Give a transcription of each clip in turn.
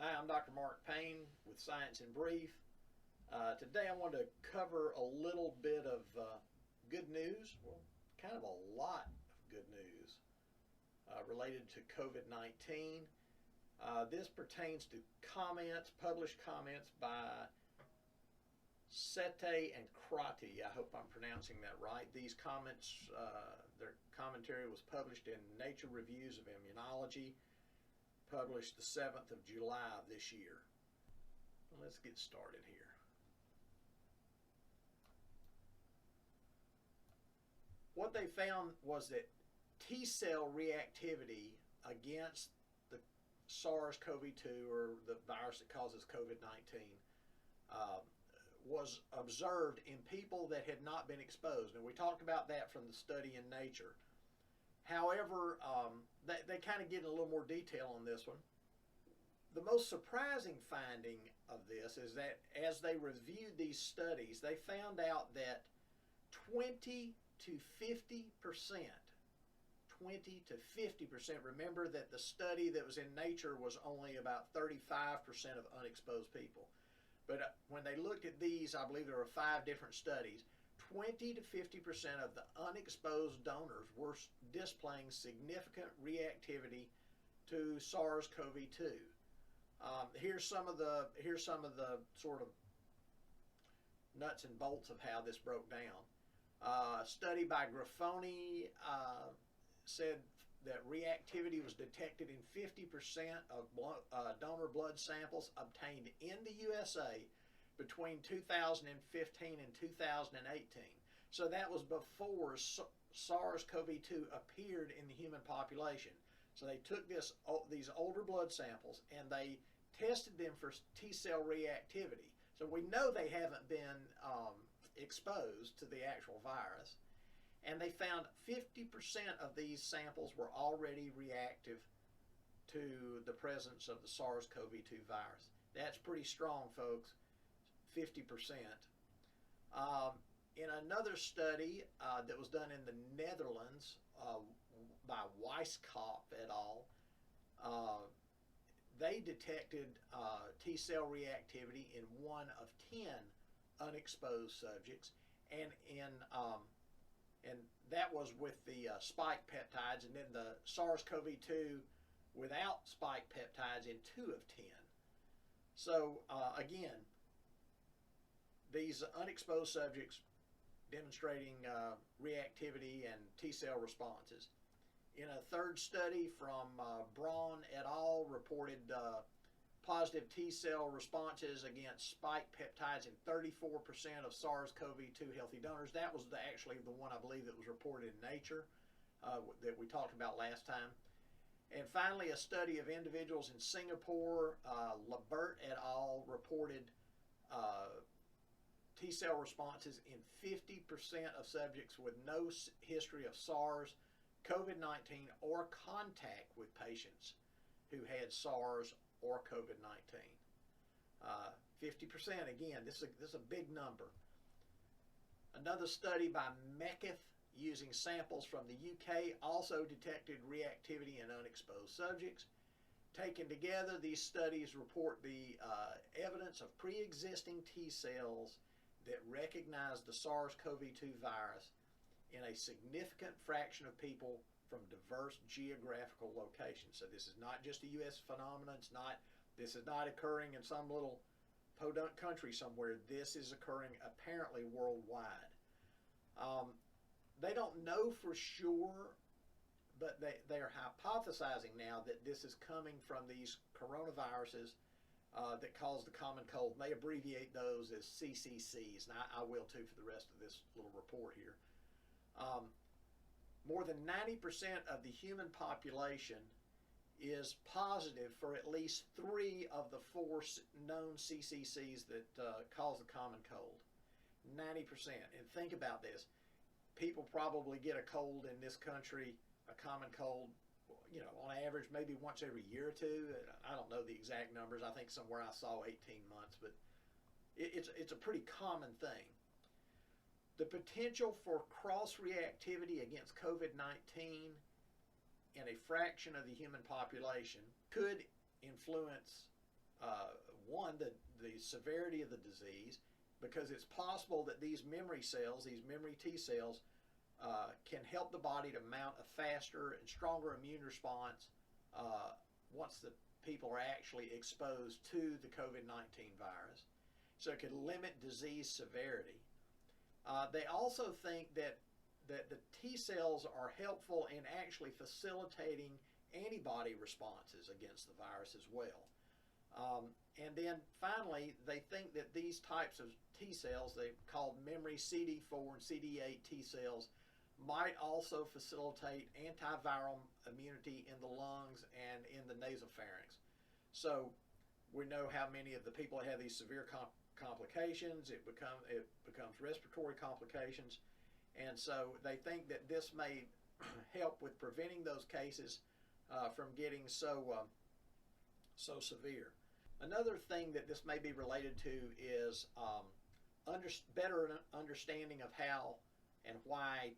Hi, I'm Dr. Mark Payne with Science in Brief. Today I want to cover a little bit of good news, well, kind of a lot of good news related to COVID-19. This pertains to published comments by Sete and Crotty. I hope I'm pronouncing that right. These comments, their commentary was published in Nature Reviews of Immunology, published the 7th of July of this year. Let's get started here. What they found was that T cell reactivity against the SARS-CoV-2, or the virus that causes COVID-19, was observed in people that had not been exposed. And we talked about that from the study in Nature. However, they kind of get a little more detail on this one. The most surprising finding of this is that as they reviewed these studies, they found out that 20 to 50%, remember that the study that was in Nature was only about 35% of unexposed people. But when they looked at these, I believe there were 5 different studies, 20 to 50% of the unexposed donors were displaying significant reactivity to SARS-CoV-2. Here's some of the sort of nuts and bolts of how this broke down. A study by Grafoni said that reactivity was detected in 50% of donor blood samples obtained in the USA between 2015 and 2018. So that was before SARS-CoV-2 appeared in the human population. So they took these older blood samples and they tested them for T cell reactivity. So we know they haven't been exposed to the actual virus. And they found 50% of these samples were already reactive to the presence of the SARS-CoV-2 virus. That's pretty strong, folks. 50%. In another study that was done in the Netherlands by Weisskopf et al., they detected T cell reactivity in 1 of 10 unexposed subjects, and that was with the spike peptides, and then the SARS-CoV-2 without spike peptides in 2 of 10. So again, these unexposed subjects demonstrating reactivity and T cell responses. In a third study from Braun et al. Reported positive T cell responses against spike peptides in 34% of SARS-CoV-2 healthy donors. That was actually the one, I believe, that was reported in Nature that we talked about last time. And finally, a study of individuals in Singapore, Labert et al. Reported T cell responses in 50% of subjects with no history of SARS, COVID-19, or contact with patients who had SARS or COVID-19. 50%, again, this is a big number. Another study by Mekif using samples from the UK also detected reactivity in unexposed subjects. Taken together, these studies report the evidence of pre-existing T cells that recognize the SARS-CoV-2 virus in a significant fraction of people from diverse geographical locations. So this is not just a U.S. phenomenon. This is not occurring in some little podunk country somewhere. This is occurring apparently worldwide. They don't know for sure, but they are hypothesizing now that this is coming from these coronaviruses that cause the common cold. And they abbreviate those as CCCs, and I will too for the rest of this little report here. More than 90% of the human population is positive for at least 3 of the 4 known CCCs that cause the common cold. 90%. And think about this. People probably get a cold in this country, a common cold, on average maybe once every year or two. I don't know the exact numbers. I think somewhere I saw 18 months, but it's a pretty common thing. The potential for cross-reactivity against COVID-19 in a fraction of the human population could influence one, the severity of the disease, because it's possible that these memory cells, these memory T cells, can help the body to mount a faster and stronger immune response once the people are actually exposed to the COVID-19 virus. So it could limit disease severity. They also think that the T cells are helpful in actually facilitating antibody responses against the virus as well. And then finally, they think that these types of T cells, they called memory CD4 and CD8 T cells, might also facilitate antiviral immunity in the lungs and in the nasopharynx. So we know how many of the people have these severe complications. It becomes respiratory complications. And so they think that this may help with preventing those cases from getting so severe. Another thing that this may be related to is better understanding of how and why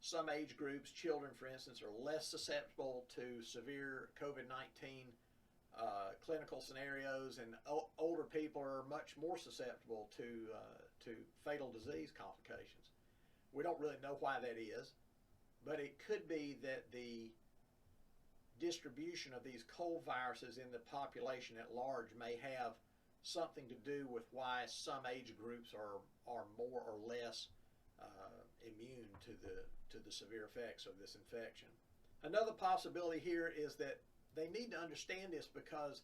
some age groups, children for instance, are less susceptible to severe COVID-19 clinical scenarios, and older people are much more susceptible to fatal disease complications. We don't really know why that is, but it could be that the distribution of these cold viruses in the population at large may have something to do with why some age groups are more or less immune to the severe effects of this infection. Another possibility here is that they need to understand this because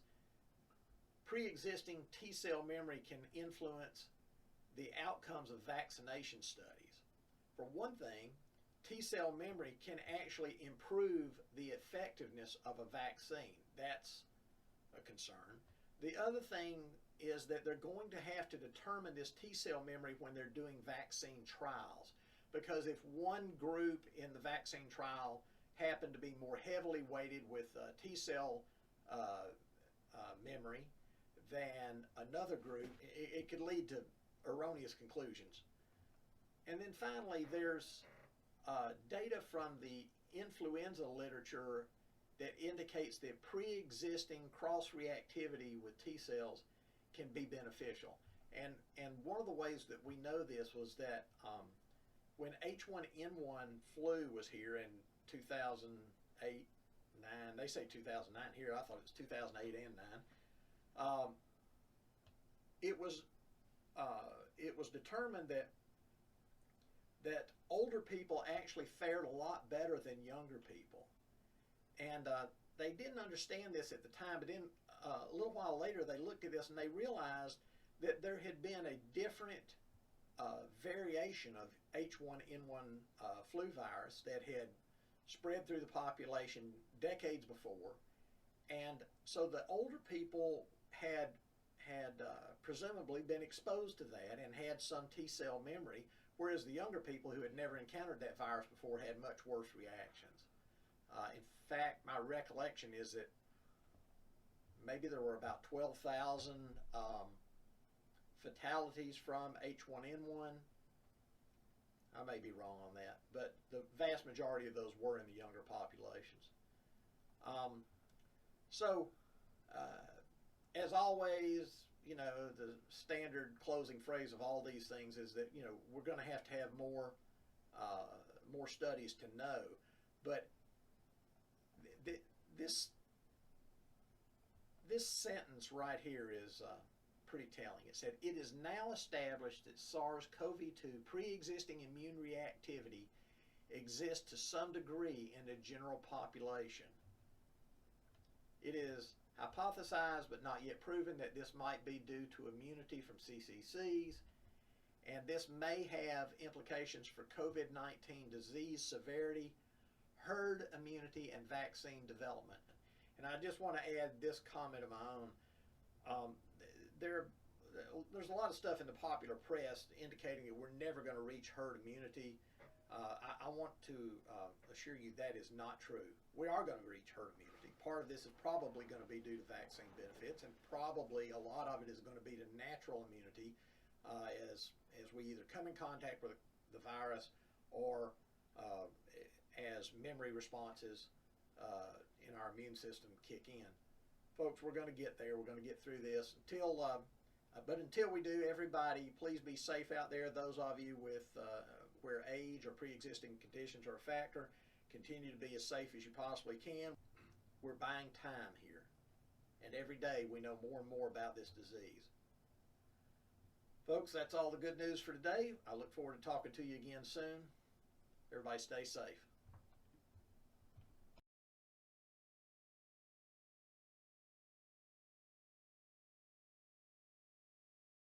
pre-existing T cell memory can influence the outcomes of vaccination studies. For one thing, T cell memory can actually improve the effectiveness of a vaccine. That's a concern. The other thing is that they're going to have to determine this T cell memory when they're doing vaccine trials, because if one group in the vaccine trial happened to be more heavily weighted with T cell memory than another group, it could lead to erroneous conclusions. And then finally, there's data from the influenza literature that indicates that pre-existing cross-reactivity with T cells can be beneficial. And one of the ways that we know this was that when H1N1 flu was here in 2008, 9, they say 2009 here, I thought it was 2008 and 9, it was determined that older people actually fared a lot better than younger people. And they didn't understand this at the time, but then a little while later they looked at this and they realized that there had been a different variation of H1N1 flu virus that had spread through the population decades before. And so the older people had presumably been exposed to that and had some T cell memory, whereas the younger people who had never encountered that virus before had much worse reactions. In fact, my recollection is that maybe there were about 12,000 fatalities from H1N1. I may be wrong on that, but the vast majority of those were in the younger populations. As always, you know, the standard closing phrase of all these things is that, you know, we're going to have more studies to know. But this sentence right here is pretty telling. It said, "It is now established that SARS-CoV-2 pre-existing immune reactivity exists to some degree in the general population. It is hypothesized but not yet proven that this might be due to immunity from CCCs, and this may have implications for COVID-19 disease severity, herd immunity, and vaccine development." And I just want to add this comment of my own. There's a lot of stuff in the popular press indicating that we're never going to reach herd immunity. I want to assure you that is not true. We are going to reach herd immunity. Part of this is probably going to be due to vaccine benefits, and probably a lot of it is going to be to natural immunity as we either come in contact with the virus or as memory responses in our immune system kick in. folks, we're going to get there. We're going to get through this. But until we do, everybody, please be safe out there. Those of you with where age or pre-existing conditions are a factor, continue to be as safe as you possibly can. We're buying time here, and every day we know more and more about this disease. Folks, that's all the good news for today. I look forward to talking to you again soon. Everybody stay safe.